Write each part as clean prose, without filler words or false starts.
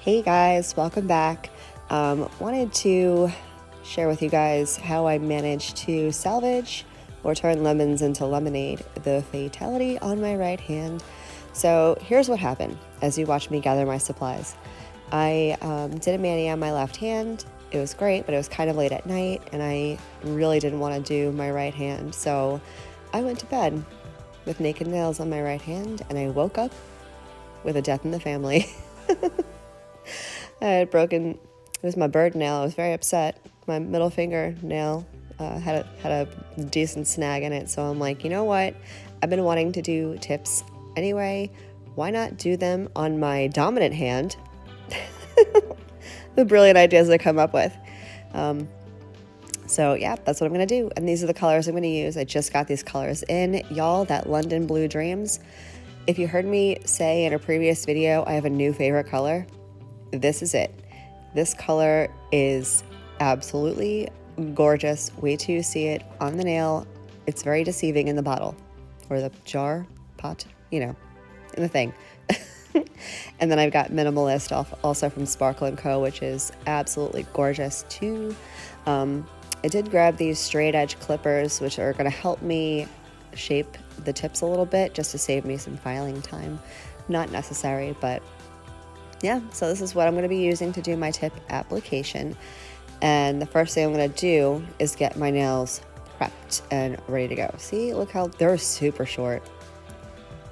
Hey guys, welcome back. Wanted to share with you guys how I managed to salvage or turn lemons into lemonade, the fatality on my right hand. So here's what happened as you watch me gather my supplies. I did a mani on my left hand. It was great, but it was kind of late at night and I really didn't want to do my right hand. So I went to bed with naked nails on my right hand and I woke up with a death in the family. I had broken, it was my bird nail. I was very upset. My middle finger nail had a decent snag in it. So I'm like, you know what? I've been wanting to do tips anyway. Why not do them on my dominant hand? The brilliant ideas I come up with. So yeah, that's what I'm going to do. And these are the colors I'm going to use. I just got these colors in. Y'all, that London Blue Dreams. If you heard me say in a previous video, I have a new favorite color. This is it. This color is absolutely gorgeous. Wait till you see it on the nail. It's very deceiving in the bottle or the jar, pot, in the thing. And then I've got Minimalist also from Sparkle & Co., which is absolutely gorgeous too. I did grab these straight edge clippers, which are going to help me shape the tips a little bit just to save me some filing time. Not necessary, but yeah, so this is what I'm going to be using to do my tip application. And the first thing I'm going to do is get my nails prepped and ready to go. See, look how they're super short.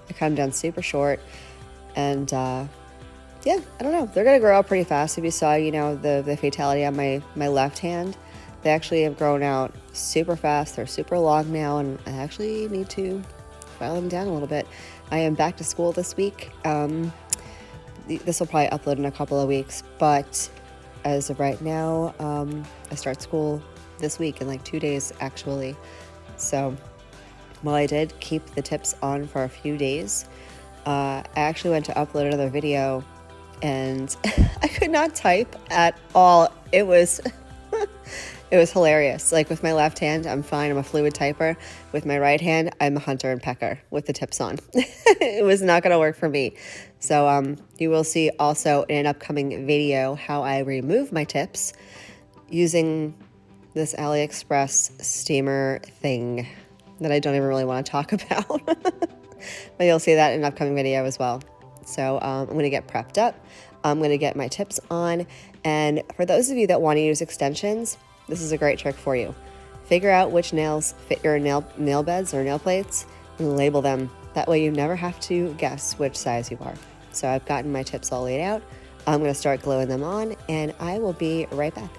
I cut them down super short. And yeah, I don't know. They're going to grow out pretty fast. If you saw, the fatality on my left hand, they actually have grown out super fast. They're super long now, and I actually need to file them down a little bit. I am back to school this week. This will probably upload in a couple of weeks, but as of right now, I start school this week in like 2 days actually. So while I did keep the tips on for a few days, I actually went to upload another video and I could not type at all. It was it was hilarious. Like with my left hand, I'm fine. I'm a fluid typer. With my right hand, I'm a hunter and pecker with the tips on. It was not going to work for me. So you will see also in an upcoming video how I remove my tips using this AliExpress steamer thing that I don't even really want to talk about. But you'll see that in an upcoming video as well. So I'm going to get prepped up. I'm going to get my tips on. And for those of you that want to use extensions, this is a great trick for you. Figure out which nails fit your nail beds or nail plates and label them. That way you never have to guess which size you are. So I've gotten my tips all laid out. I'm going to start gluing them on and I will be right back.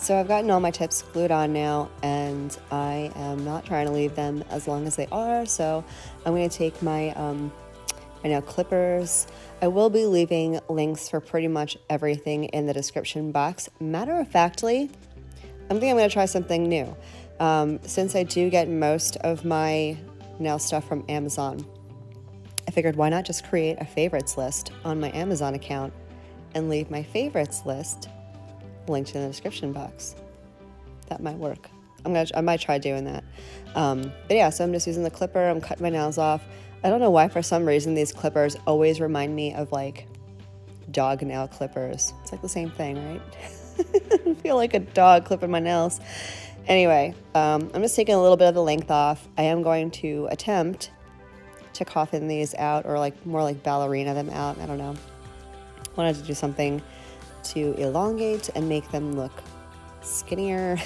So I've gotten all my tips glued on now, and I am not trying to leave them as long as they are. So I'm going to take my nail clippers. I will be leaving links for pretty much everything in the description box. Matter of factly, I'm going to try something new. Since I do get most of my nail stuff from Amazon, I figured why not just create a favorites list on my Amazon account and leave my favorites list linked in the description box. That might work. I might try doing that. But yeah, so I'm just using the clipper. I'm cutting my nails off. I don't know why, for some reason, these clippers always remind me of like dog nail clippers. It's like the same thing, right? I feel like a dog clipping my nails. Anyway, I'm just taking a little bit of the length off. I am going to attempt to coffin these out, or like more like ballerina them out. I don't know. Wanted to do something to elongate and make them look skinnier.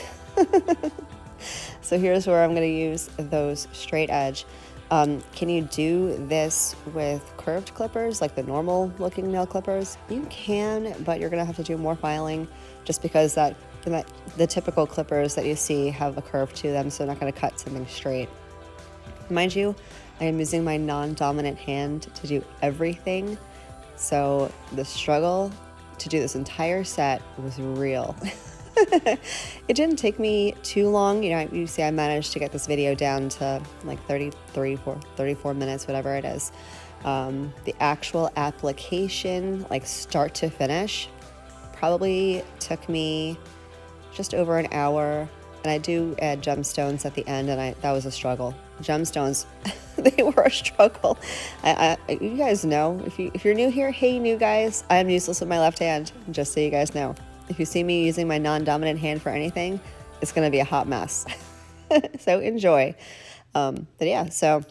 So here's where I'm going to use those straight edge. Can you do this with curved clippers, like the normal looking nail clippers? You can, but you're going to have to do more filing, just because the typical clippers that you see have a curve to them, so they're not going to cut something straight. Mind you, I am using my non-dominant hand to do everything, so the struggle to do this entire set was real. It didn't take me too long. You see I managed to get this video down to like 34 minutes, whatever it is. The actual application, like start to finish, probably took me just over an hour. And I do add gemstones at the end, and that was a struggle. Gemstones, they were a struggle. You guys know, if you're new here, hey new guys, I'm useless with my left hand, just so you guys know. If you see me using my non-dominant hand for anything, it's going to be a hot mess. So enjoy. But yeah, so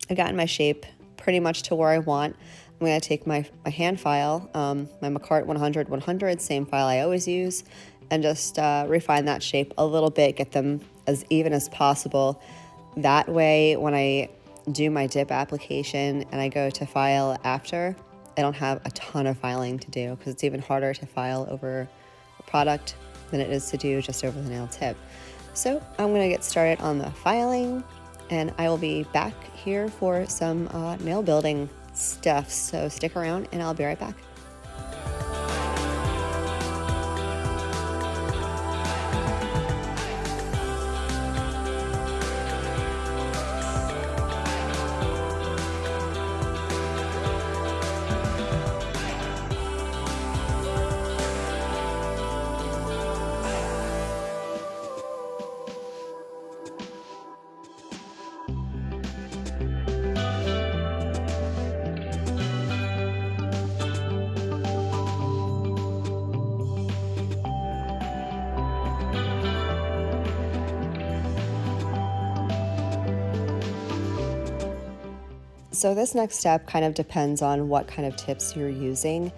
I've gotten my shape pretty much to where I want. I'm going to take my hand file, my McCart 100/100, same file I always use, and just refine that shape a little bit, get them as even as possible. That way, when I do my dip application and I go to file after, I don't have a ton of filing to do, because it's even harder to file over a product than it is to do just over the nail tip. So I'm going to get started on the filing, and I will be back here for some nail building stuff. So stick around and I'll be right back. So this next step kind of depends on what kind of tips you're using.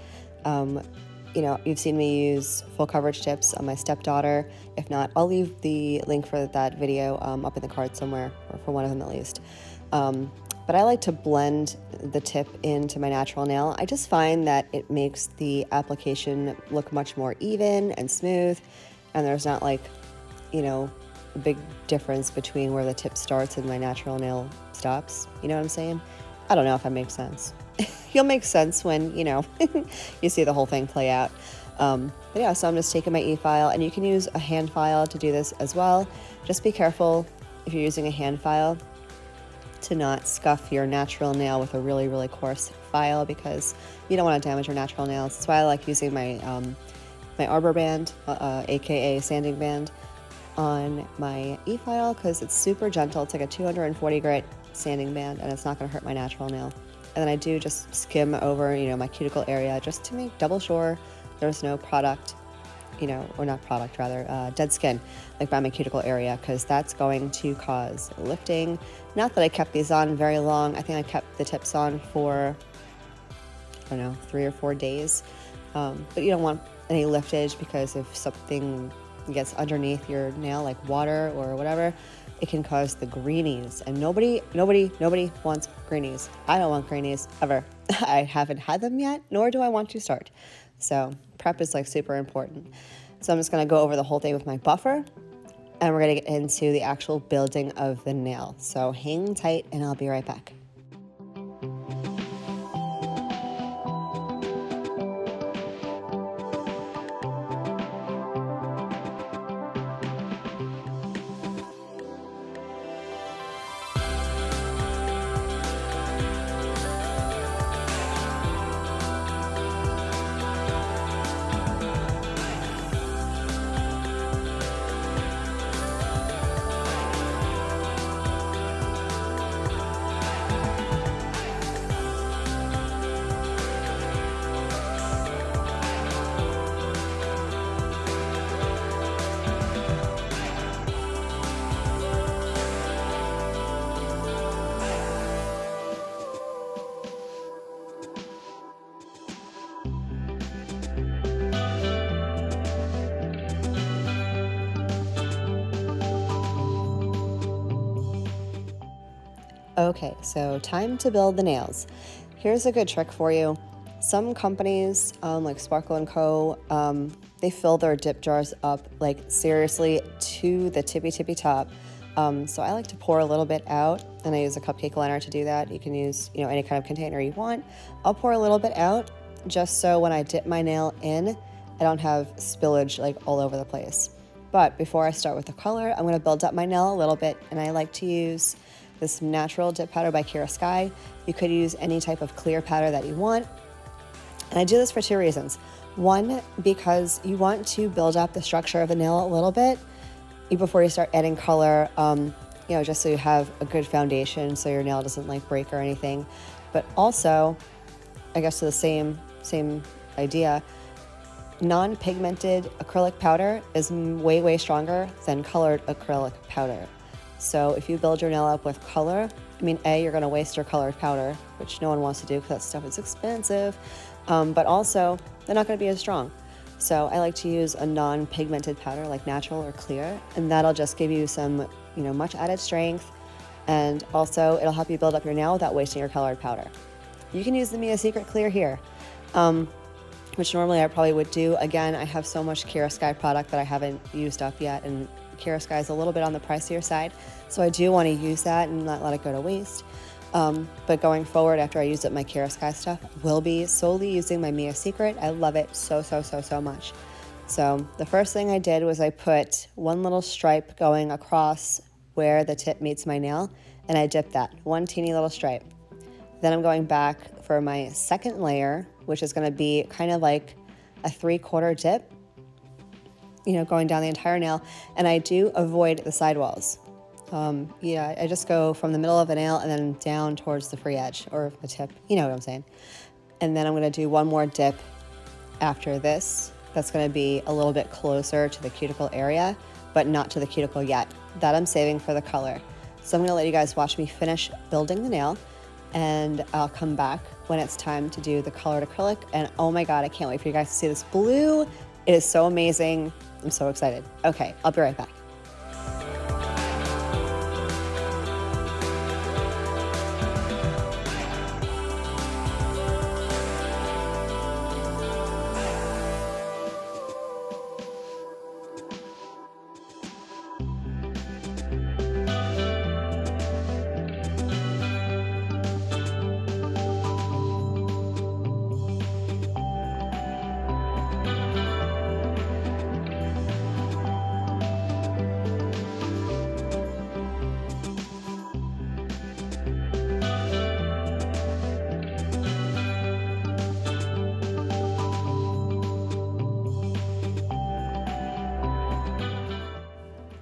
You've seen me use full coverage tips on my stepdaughter. If not, I'll leave the link for that video up in the card somewhere, or for one of them at least. But I like to blend the tip into my natural nail. I just find that it makes the application look much more even and smooth, and there's not like, a big difference between where the tip starts and my natural nail stops. You know what I'm saying? I don't know if that makes sense. You'll make sense when, you see the whole thing play out. But yeah, so I'm just taking my E-file, and you can use a hand file to do this as well. Just be careful if you're using a hand file to not scuff your natural nail with a really, really coarse file, because you don't want to damage your natural nails. That's why I like using my my arbor band, aka sanding band, on my E-file, because it's super gentle. It's like a 240 grit sanding band, and it's not going to hurt my natural nail. And then I do just skim over, my cuticle area, just to make double sure there's no product, or not product, rather, dead skin, like by my cuticle area, because that's going to cause lifting. Not that I kept these on very long. I think I kept the tips on for, 3 or 4 days. But you don't want any liftage, because if something gets underneath your nail, like water or whatever, it can cause the greenies, and nobody wants greenies. I don't want greenies ever. I haven't had them yet, nor do I want to start. So prep is like super important. So I'm just gonna go over the whole thing with my buffer, and we're gonna get into the actual building of the nail. So hang tight and I'll be right back. Okay, so time to build the nails. Here's a good trick for you. Some companies, like Sparkle & Co., they fill their dip jars up, like seriously to the tippy top. So I like to pour a little bit out, and I use a cupcake liner to do that. You can use, any kind of container you want. I'll pour a little bit out just so when I dip my nail in, I don't have spillage like all over the place. But before I start with the color, I'm gonna build up my nail a little bit, and I like to use this natural dip powder by Kiara Sky. You could use any type of clear powder that you want. And I do this for two reasons. One, because you want to build up the structure of the nail a little bit before you start adding color, just so you have a good foundation so your nail doesn't like break or anything. But also, I guess to the same idea, non-pigmented acrylic powder is way stronger than colored acrylic powder. So if you build your nail up with color, you're gonna waste your colored powder, which no one wants to do because that stuff is expensive, but also they're not gonna be as strong. So I like to use a non-pigmented powder like natural or clear, and that'll just give you some, much added strength, and also it'll help you build up your nail without wasting your colored powder. You can use the Mia Secret Clear here, which normally I probably would do. Again, I have so much Kiara Sky product that I haven't used up yet, and Kiara Sky is a little bit on the pricier side, so I do want to use that and not let it go to waste. But going forward, after I use up my Kiara Sky stuff, will be solely using my Mia Secret. I love it so much. So the first thing I did was I put one little stripe going across where the tip meets my nail, and I dipped that, one teeny little stripe. Then I'm going back for my second layer, which is going to be kind of like a 3/4 dip, going down the entire nail, and I do avoid the sidewalls. I just go from the middle of the nail and then down towards the free edge or the tip, you know what I'm saying. And then I'm gonna do one more dip after this. That's gonna be a little bit closer to the cuticle area, but not to the cuticle yet. That I'm saving for the color. So I'm gonna let you guys watch me finish building the nail, and I'll come back when it's time to do the colored acrylic. And oh my God, I can't wait for you guys to see this blue. It is so amazing. I'm so excited. Okay, I'll be right back.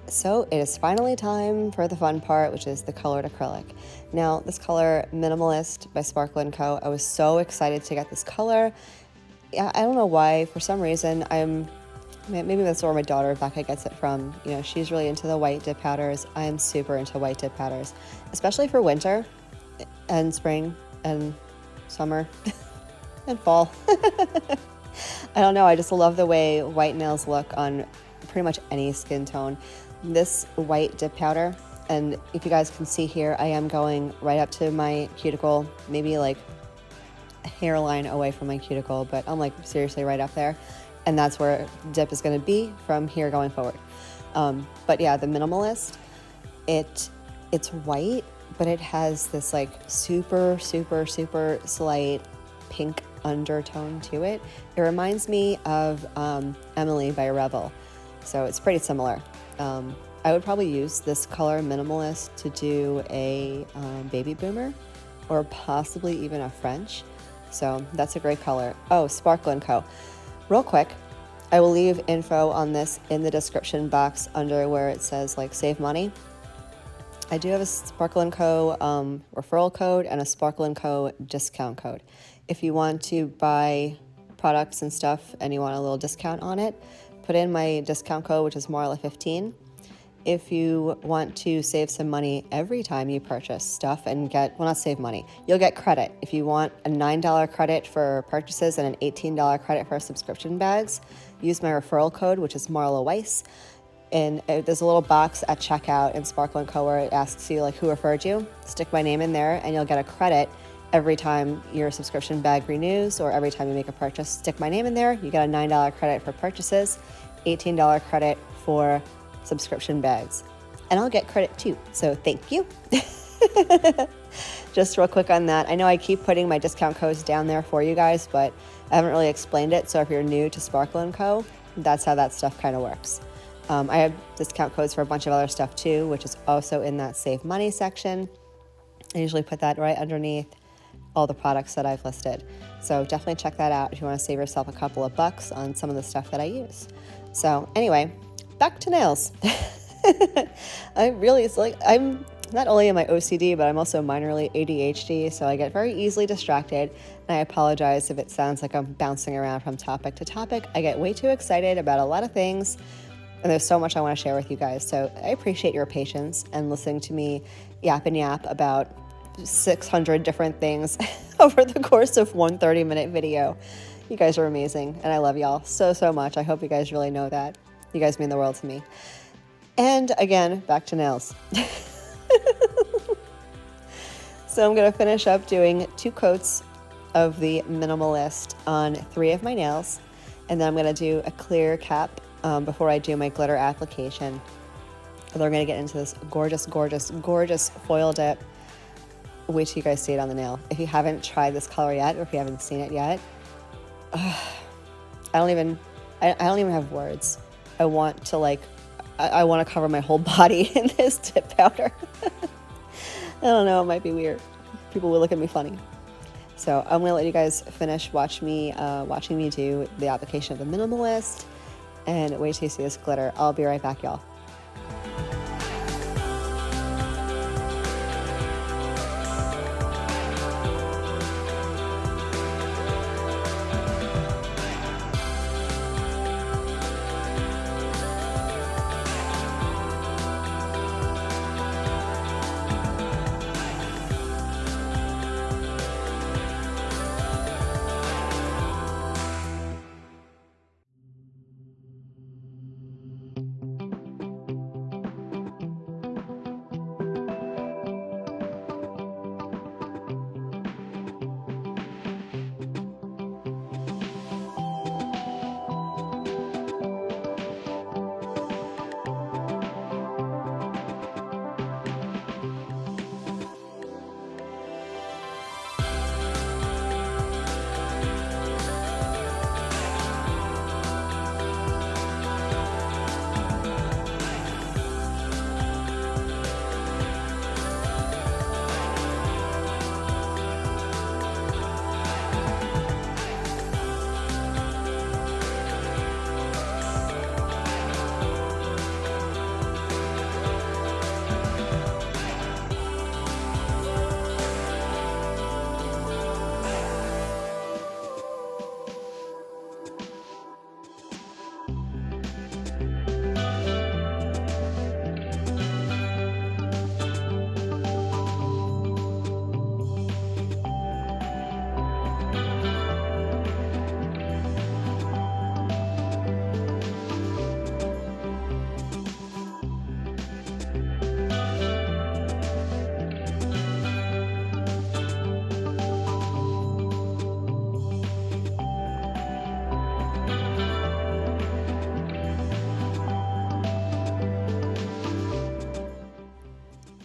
So it is finally time for the fun part, which is the colored acrylic. Now, this color, Minimalist by Sparkle & Co., I was so excited to get this color. I don't know why, for some reason, maybe that's where my daughter Becca gets it from. She's really into the white dip powders. I am super into white dip powders, especially for winter and spring and summer and fall. I don't know, I just love the way white nails look on pretty much any skin tone. This white dip powder, and if you guys can see here, I am going right up to my cuticle, maybe like a hairline away from my cuticle, but I'm like seriously right up there. and that's where dip is going to be from here going forward. But yeah, the Minimalist, it's white, but it has this like super slight pink undertone to it. It reminds me of Emily by Revel, so it's pretty similar. I would probably use this color Minimalist to do a baby boomer, or possibly even a French. So that's a great color. Oh, Sparkle & Co. Real quick, I will leave info on this in the description box under where it says like save money. I do have a Sparkle & Co. Referral code and a Sparkle & Co. discount code. If you want to buy products and stuff and you want a little discount on it, put in my discount code, which is Marla15. If you want to save some money every time you purchase stuff and get, well, not save money, you'll get credit. If you want a $9 credit for purchases and an $18 credit for subscription bags, use my referral code, which is Marla Weiss. And there's a little box at checkout in Sparkle & Co. where it asks you like who referred you. Stick my name in there and you'll get a credit every time your subscription bag renews, or every time you make a purchase. Stick my name in there, you get a $9 credit for purchases, $18 credit for subscription bags, and I'll get credit too, so thank you. Just real quick on that, I know I keep putting my discount codes down there for you guys, but I haven't really explained it, so if you're new to Sparkle & Co., that's how that stuff kind of works. I have discount codes for a bunch of other stuff too, which is also in that save money section. I usually put that right underneath all the products that I've listed, so definitely check that out if you want to save yourself a couple of bucks on some of the stuff that I use. So anyway, back to nails. I'm not only am I OCD, but I'm also minorly ADHD, so I get very easily distracted, and I apologize if it sounds like I'm bouncing around from topic to topic. I get way too excited about a lot of things, and there's so much I want to share with you guys, so I appreciate your patience and listening to me yap and yap about 600 different things over the course of one 30-minute video. You guys are amazing, and I love y'all so much. I hope you guys really know that. You guys mean the world to me. And again, back to nails. So I'm going to finish up doing 2 coats of the Minimalist on 3 of my nails, and then I'm going to do a clear cap before I do my glitter application. And then we're going to get into this gorgeous foil dip. Wait till you guys see it on the nail. If you haven't tried this color yet, or if you haven't seen it yet, I don't even have words. I want to cover my whole body in this dip powder. I don't know, it might be weird. People will look at me funny. So I'm gonna let you guys finish watching me do the application of the Minimalist, and wait till you see this glitter. I'll be right back, y'all.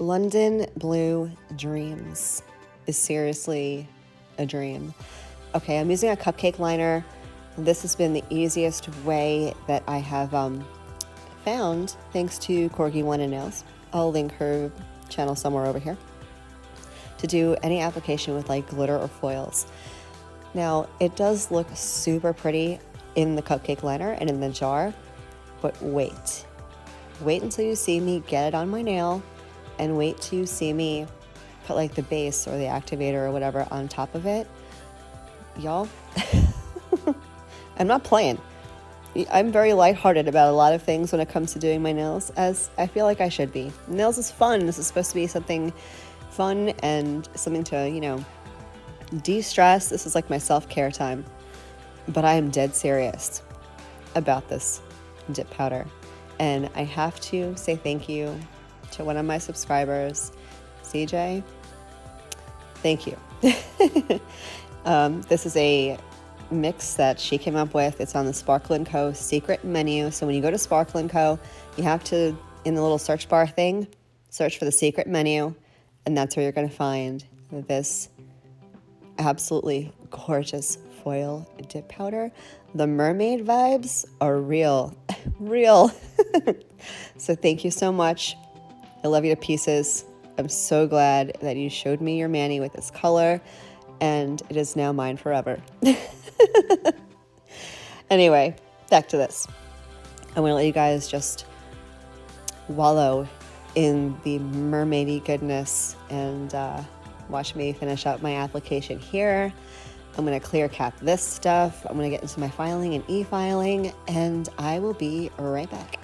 London Blue Dreams is seriously a dream. Okay, I'm using a cupcake liner. This has been the easiest way that I have found, thanks to Corgi One and Nails. I'll link her channel somewhere over here, to do any application with like glitter or foils. Now, it does look super pretty in the cupcake liner and in the jar, but wait until you see me get it on my nail, and wait till you see me put like the base or the activator or whatever on top of it. Y'all, I'm not playing. I'm very lighthearted about a lot of things when it comes to doing my nails, as I feel like I should be. Nails is fun. This is supposed to be something fun and something to, you know, de-stress. This is like my self-care time. But I am dead serious about this dip powder. And I have to say thank you to one of my subscribers, CJ. Thank you. This is a mix that she came up with. It's on the Sparkle & Co. secret menu. So when you go to Sparkle & Co., you have to, in the little search bar thing, search for the secret menu, and that's where you're going to find this absolutely gorgeous foil dip powder. The mermaid vibes are real. So thank you so much. I love you to pieces. I'm so glad that you showed me your mani with this color, and it is now mine forever. Anyway, back to this. I'm gonna let you guys just wallow in the mermaidy goodness and watch me finish up my application here. I'm gonna clear cap this stuff. I'm gonna get into my filing and e-filing, and I will be right back.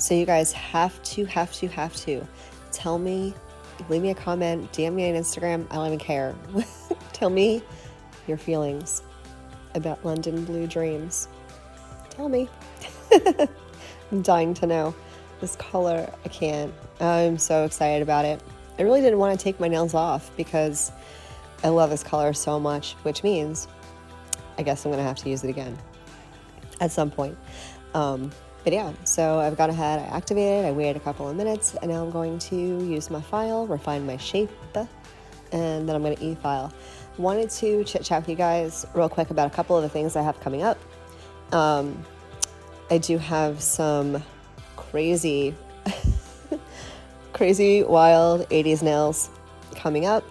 So you guys have to tell me, leave me a comment, DM me on Instagram. I don't even care. Tell me your feelings about London Blue Dreams. Tell me. I'm dying to know. This color, I can't. I'm so excited about it. I really didn't want to take my nails off because I love this color so much, which means I guess I'm going to have to use it again at some point. But yeah, so I've gone ahead, I activated, I waited a couple of minutes, and now I'm going to use my file, refine my shape, and then I'm going to e-file. Wanted to chit-chat with you guys real quick about a couple of the things I have coming up. I do have some crazy wild 80s nails coming up.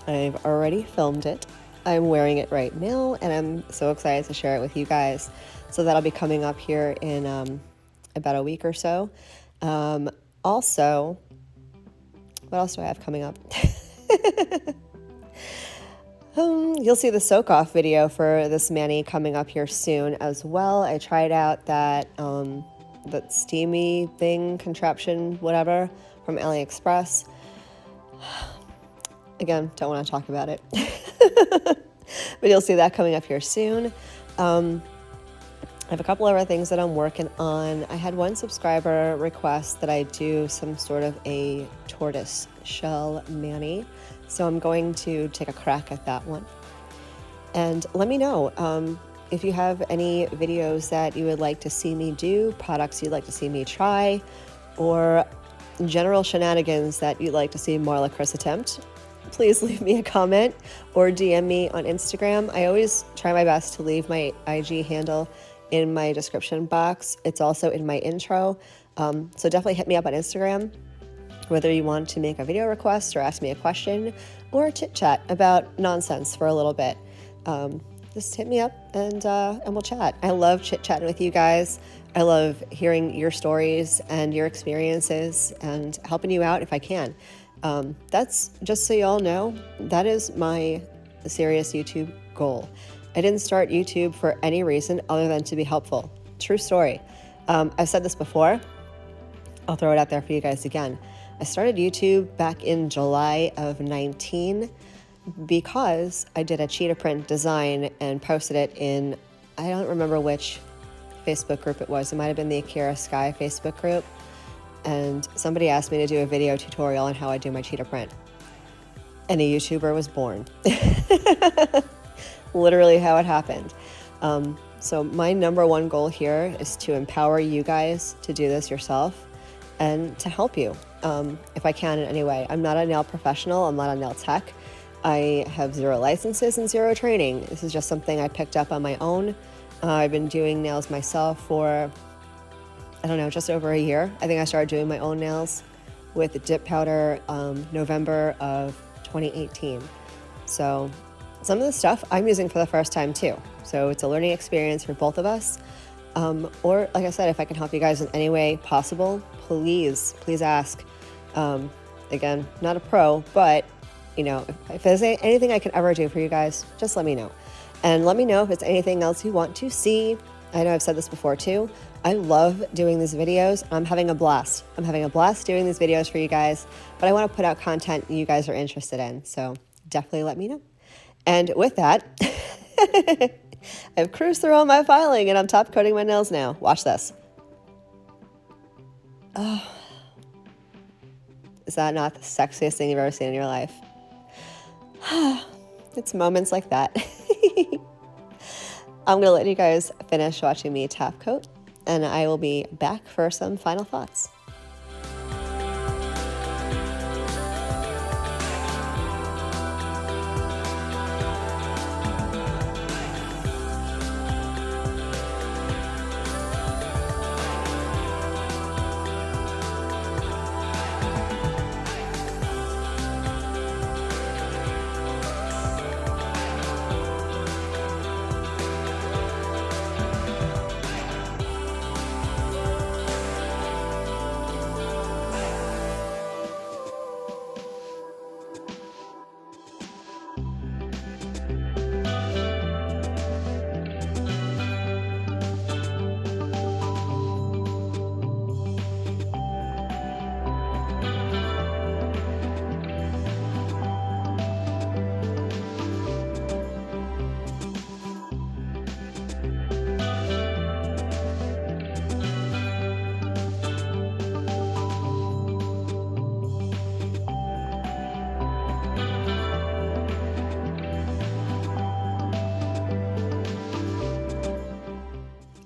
I've already filmed it. I'm wearing it right now, and I'm so excited to share it with you guys. So that'll be coming up here in about a week or so. Also, what else do I have coming up? You'll see the soak-off video for this mani coming up here soon as well. I tried out that steamy thing, contraption, whatever, from AliExpress. Again, don't want to talk about it. But you'll see that coming up here soon. I have a couple other things that I'm working on. I had one subscriber request that I do some sort of a tortoise shell mani. So I'm going to take a crack at that one. And let me know if you have any videos that you would like to see me do, products you'd like to see me try, or general shenanigans that you'd like to see Marla Chris attempt. Please leave me a comment or DM me on Instagram. I always try my best to leave my IG handle in my description box. It's also in my intro. So definitely hit me up on Instagram, whether you want to make a video request or ask me a question or chit chat about nonsense for a little bit. Just hit me up and we'll chat. I love chit chatting with you guys. I love hearing your stories and your experiences and helping you out if I can. That's, just so y'all know, that is my serious YouTube goal. I didn't start YouTube for any reason other than to be helpful. True story. I've said this before. I'll throw it out there for you guys again. I started YouTube back in July of 19 because I did a cheetah print design and posted it in, I don't remember which Facebook group it was. It might have been the Kiara Sky Facebook group. And somebody asked me to do a video tutorial on how I do my cheetah print. And a YouTuber was born. Literally how it happened. So my number one goal here is to empower you guys to do this yourself and to help you if I can in any way. I'm not a nail professional. I'm not a nail tech. I have 0 licenses and 0 training. This is just something I picked up on my own. I've been doing nails myself for, I don't know, just over a year. I think I started doing my own nails with dip powder November of 2018. So some of the stuff I'm using for the first time too. So it's a learning experience for both of us. Or like I said, if I can help you guys in any way possible, please ask. Again, not a pro, but you know, if there's anything I can ever do for you guys, just let me know. And let me know if it's anything else you want to see. I know I've said this before too. I love doing these videos. I'm having a blast. I'm having a blast doing these videos for you guys, but I want to put out content you guys are interested in. So definitely let me know. And with that, I've cruised through all my filing and I'm top coating my nails now. Watch this. Oh, is that not the sexiest thing you've ever seen in your life? It's moments like that. I'm going to let you guys finish watching me top coat, and I will be back for some final thoughts.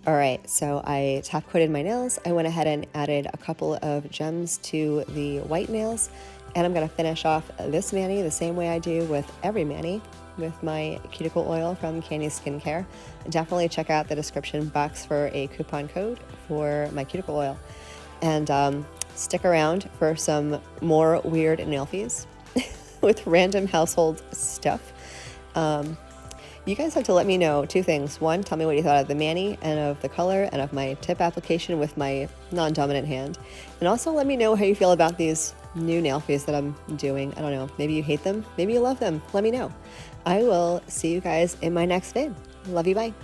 All right, so I top coated my nails. I went ahead and added a couple of gems to the white nails, and I'm gonna finish off this mani the same way I do with every mani, with my cuticle oil from Candy Skincare. Definitely check out the description box for a coupon code for my cuticle oil. And stick around for some more weird nail fees with random household stuff. You guys have to let me know two things. One, tell me what you thought of the mani and of the color and of my tip application with my non-dominant hand. And also let me know how you feel about these new nail fees that I'm doing. I don't know, maybe you hate them, maybe you love them. Let me know. I will see you guys in my next vid. Love you, bye.